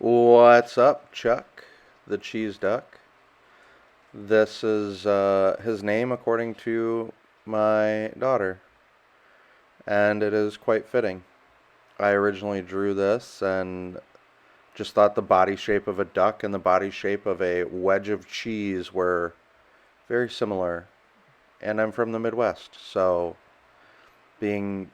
What's up, Chuck, the cheese duck? This is his name according to my daughter, and it is quite fitting. I originally drew this and just thought the body shape of a duck and the body shape of a wedge of cheese were very similar. And I'm from the Midwest, so being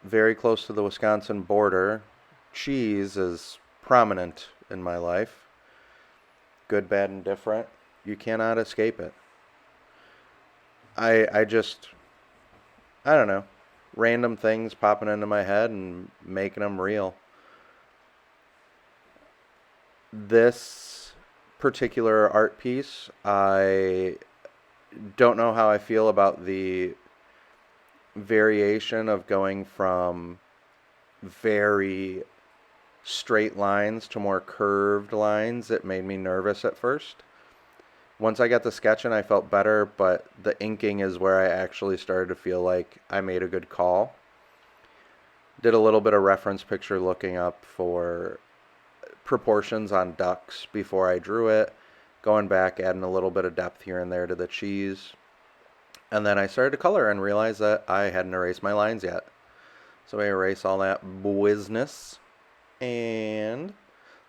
very close to the Wisconsin border, cheese is prominent in my life. Good, bad, and different. You cannot escape it. I just, I don't know, random things popping into my head and making them real. This particular art piece, I don't know how I feel about the variation of going from very straight lines to more curved lines. It made me nervous at first. Once I got the sketching, I felt better, but the inking is where I actually started to feel like I made a good call. Did a little bit of reference picture looking up for proportions on ducks before I drew it, going back, adding a little bit of depth here and there to the cheese. And then I started to color and realized that I hadn't erased my lines yet. So I erase all that business. And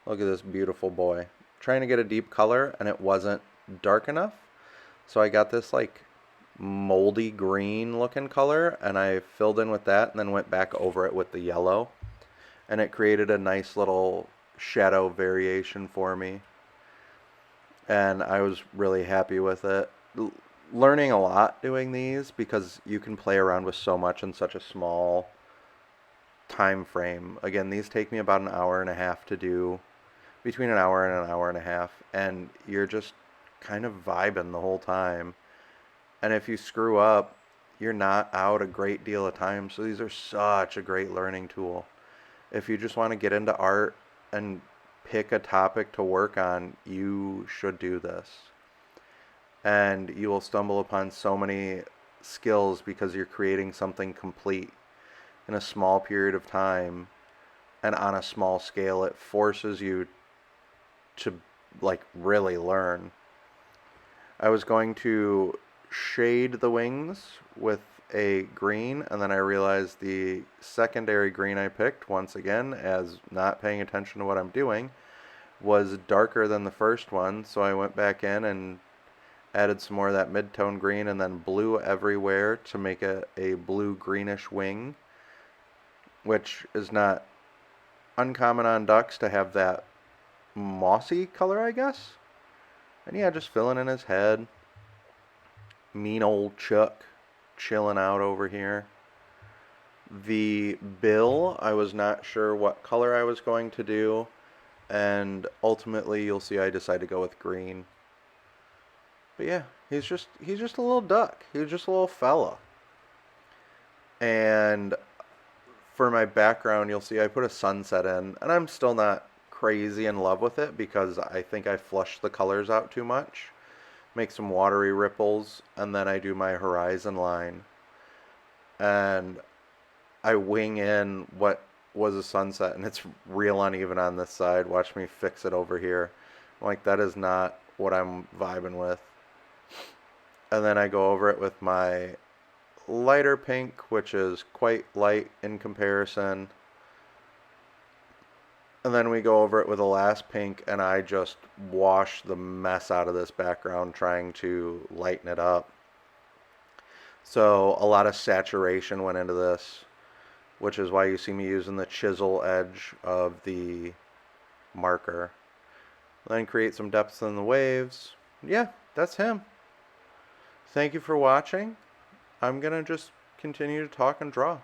look at this beautiful boy. Trying to get a deep color and it wasn't dark enough. So I got this like moldy green looking color and I filled in with that and then went back over it with the yellow. And it created a nice little shadow variation for me. And I was really happy with it. Learning a lot doing these because you can play around with so much in such a small time frame. Again, these take me about an hour and a half to do, between an hour and an hour and a half, and you're just kind of vibing the whole time. And if you screw up, you're not out a great deal of time. So these are such a great learning tool. If you just want to get into art and pick a topic to work on, you should do this. And you will stumble upon so many skills because you're creating something complete in a small period of time and on a small scale. It forces you to like really learn. I was going to shade the wings with a green, and then I realized the secondary green I picked, once again, as not paying attention to what I'm doing, was darker than the first one, so I went back in and added some more of that mid-tone green and then blue everywhere to make it a blue-greenish wing, which is not uncommon on ducks to have that mossy color, I guess. And yeah, just filling in his head. Mean old Chuck chilling out over here. The bill, I was not sure what color I was going to do, and ultimately you'll see I decided to go with green. But yeah, he's just a little duck. He's just a little fella. And for my background, you'll see I put a sunset in, and I'm still not crazy in love with it because I think I flushed the colors out too much. Make some watery ripples, and then I do my horizon line. And I wing in what was a sunset, and it's real uneven on this side. Watch me fix it over here. I'm like, that is not what I'm vibing with. And then I go over it with my lighter pink, which is quite light in comparison. And then we go over it with a last pink, and I just wash the mess out of this background trying to lighten it up. So a lot of saturation went into this, which is why you see me using the chisel edge of the marker. Then create some depth in the waves. Yeah, that's him. Thank you for watching. I'm going to just continue to talk and draw.